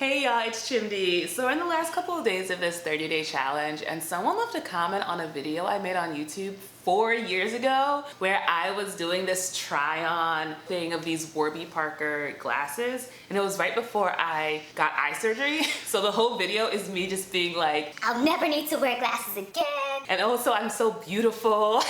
Hey y'all, it's Chimdi. So we're in the last couple of days of this 30-day challenge, and someone left a comment on a video I made on YouTube 4 years ago where I was doing this try-on thing of these Warby Parker glasses, and it was right before I got eye surgery. So the whole video is me just being like, I'll never need to wear glasses again. and also I'm so beautiful.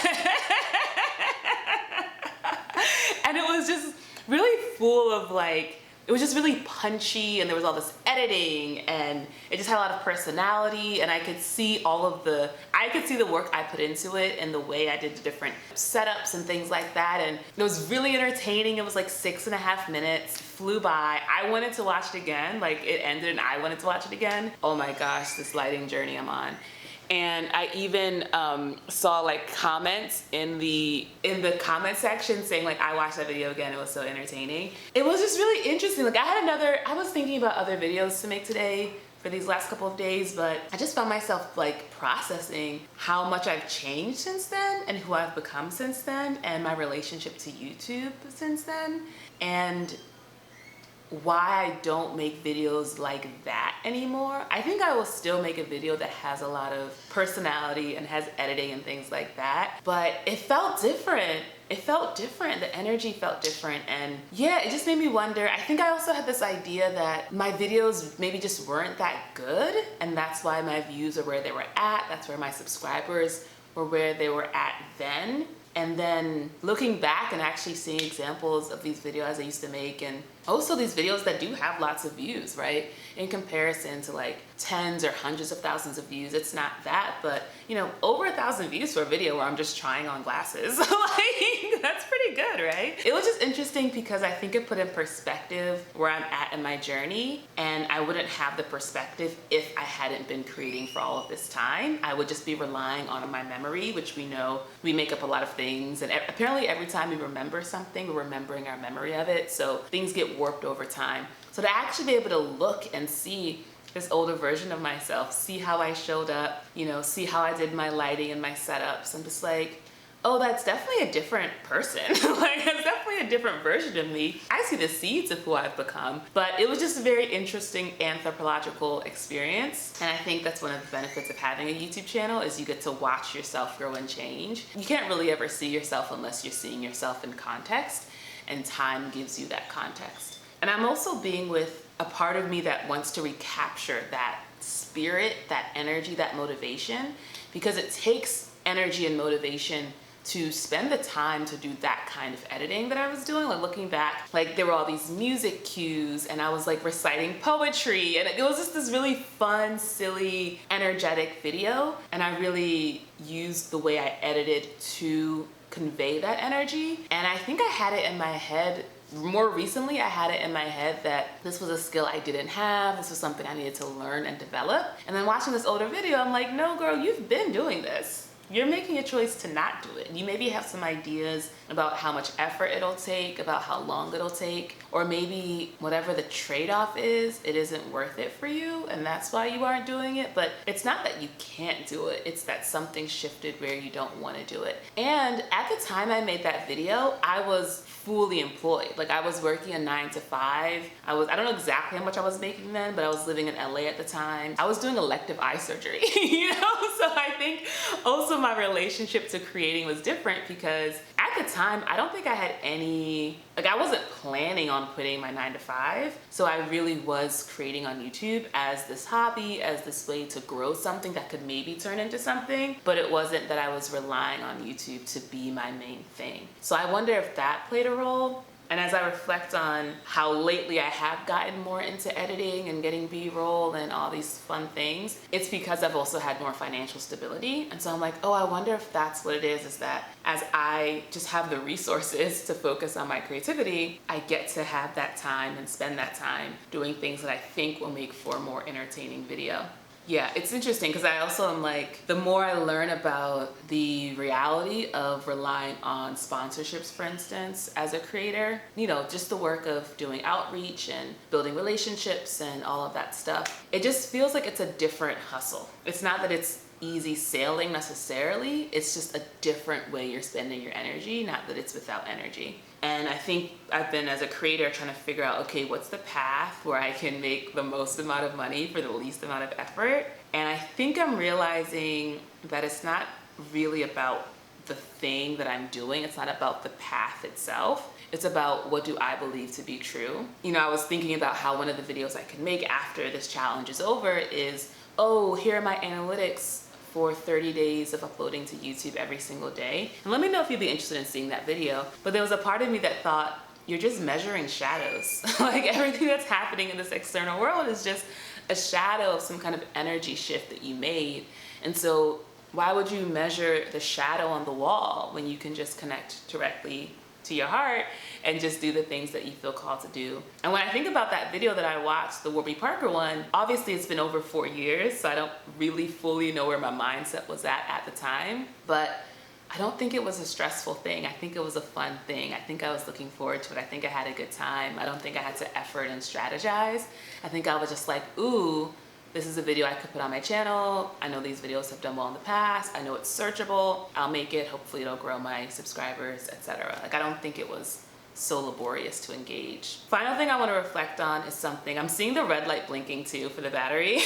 And it was just really full of like, it was just really punchy, and there was all this editing, and it just had a lot of personality, and I could see the work I put into it and the way I did the different setups and things like that, and it was really entertaining. It was like 6.5 minutes, flew by. I wanted to watch it again, like it ended and I wanted to watch it again. Oh my gosh, this lighting journey I'm on. And I even saw like comments in the comment section saying like, I watched that video again, it was so entertaining. It was just really interesting. Like I was thinking about other videos to make today for these last couple of days, but I just found myself like processing how much I've changed since then and who I've become since then and my relationship to YouTube since then, and why I don't make videos like that anymore. I think I will still make a video that has a lot of personality and has editing and things like that, but it felt different. It felt different. The energy felt different, and yeah, it just made me wonder. I think I also had this idea that my videos maybe just weren't that good, and that's why my views are where they were at. That's where my subscribers were where they were at then. And then looking back and actually seeing examples of these videos I used to make, and also these videos that do have lots of views, right? In comparison to like tens or hundreds of thousands of views, it's not that, but you know, over 1,000 views for a video where I'm just trying on glasses, like that's pretty good, right? It was just interesting because I think it put in perspective where I'm at in my journey, and I wouldn't have the perspective if I hadn't been creating for all of this time. I would just be relying on my memory, which we know we make up a lot of things, and apparently every time we remember something, we're remembering our memory of it, so things get warped over time. So to actually be able to look and see this older version of myself, see how I showed up, you know, see how I did my lighting and my setups, I'm just like, oh, that's definitely a different person. Like, that's definitely a different version of me. I see the seeds of who I've become, but it was just a very interesting anthropological experience. And I think that's one of the benefits of having a YouTube channel is you get to watch yourself grow and change. You can't really ever see yourself unless you're seeing yourself in context, and time gives you that context. And I'm also being with a part of me that wants to recapture that spirit, that energy, that motivation, because it takes energy and motivation to spend the time to do that kind of editing that I was doing. Like looking back, like there were all these music cues and I was like reciting poetry, and it was just this really fun, silly, energetic video. And I really used the way I edited to convey that energy. And I think I had it in my head. More recently, I had it in my head that this was a skill I didn't have. This was something I needed to learn and develop. And then watching this older video, I'm like, no girl, you've been doing this. You're making a choice to not do it. You maybe have some ideas about how much effort it'll take, about how long it'll take, or maybe whatever the trade-off is, it isn't worth it for you, and that's why you aren't doing it. But it's not that you can't do it, it's that something shifted where you don't want to do it. And at the time I made that video, I was fully employed. Like I was working a 9 to 5. I don't know exactly how much I was making then, but I was living in LA at the time. I was doing elective eye surgery, you know? So I think also my relationship to creating was different because at the time, I don't think I had I wasn't planning on quitting my 9 to 5. So I really was creating on YouTube as this hobby, as this way to grow something that could maybe turn into something, but it wasn't that I was relying on YouTube to be my main thing. So I wonder if that played a role. And as I reflect on how lately I have gotten more into editing and getting B-roll and all these fun things, it's because I've also had more financial stability. And so I'm like, oh, I wonder if that's what it is that as I just have the resources to focus on my creativity, I get to have that time and spend that time doing things that I think will make for a more entertaining video. Yeah, it's interesting because I also am like, the more I learn about the reality of relying on sponsorships, for instance, as a creator, you know, just the work of doing outreach and building relationships and all of that stuff, it just feels like it's a different hustle. It's not that it's easy sailing necessarily, it's just a different way you're spending your energy, not that it's without energy. And I think I've been, as a creator, trying to figure out, okay, what's the path where I can make the most amount of money for the least amount of effort? And I think I'm realizing that it's not really about the thing that I'm doing. It's not about the path itself. It's about what do I believe to be true. You know, I was thinking about how one of the videos I can make after this challenge is over is, oh, here are my analytics for 30 days of uploading to YouTube every single day. And let me know if you'd be interested in seeing that video. But there was a part of me that thought, you're just measuring shadows. Like everything that's happening in this external world is just a shadow of some kind of energy shift that you made. And so why would you measure the shadow on the wall when you can just connect directly to your heart and just do the things that you feel called to do? And when I think about that video that I watched, the Warby Parker one, obviously it's been over 4 years, so I don't really fully know where my mindset was at the time, but I don't think it was a stressful thing. I think it was a fun thing. I think I was looking forward to it. I think I had a good time. I don't think I had to effort and strategize. I think I was just like, ooh, this is a video I could put on my channel. I know these videos have done well in the past. I know it's searchable. I'll make it. Hopefully it'll grow my subscribers, etc. Like, I don't think it was so laborious to engage. Final thing I want to reflect on is something. I'm seeing the red light blinking too for the battery.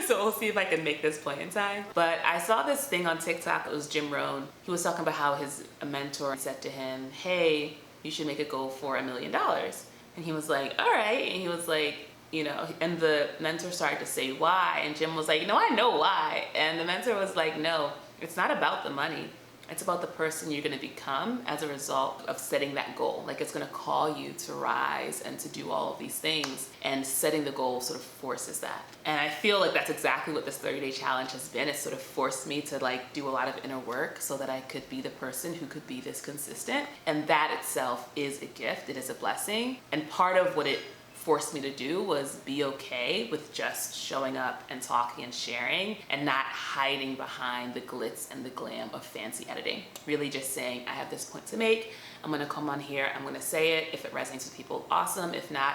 So we'll see if I can make this play in time. But I saw this thing on TikTok. It was Jim Rohn. He was talking about how his mentor said to him, hey, you should make a goal for $1 million. And he was like, all right. And he was like, you know, and the mentor started to say why, and Jim was like, no, I know why. And the mentor was like, no, it's not about the money. It's about the person you're going to become as a result of setting that goal. Like, it's going to call you to rise and to do all of these things, and setting the goal sort of forces that. And I feel like that's exactly what this 30-day challenge has been. It's sort of forced me to like do a lot of inner work so that I could be the person who could be this consistent. And that itself is a gift. It is a blessing. And part of what it forced me to do was be okay with just showing up and talking and sharing, and not hiding behind the glitz and the glam of fancy editing. Really just saying, I have this point to make. I'm gonna come on here, I'm gonna say it. If it resonates with people, awesome. If not,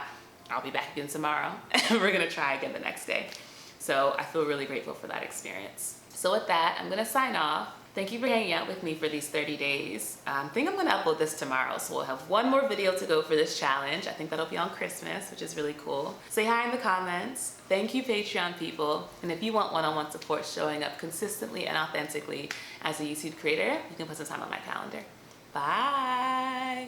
I'll be back again tomorrow and we're gonna try again the next day. So I feel really grateful for that experience. So with that, I'm gonna sign off. Thank you for hanging out with me for these 30 days. I think I'm gonna upload this tomorrow, so we'll have one more video to go for this challenge. I think that'll be on Christmas, which is really cool. Say hi in the comments. Thank you, Patreon people. And if you want one-on-one support showing up consistently and authentically as a YouTube creator, you can put some time on my calendar. Bye.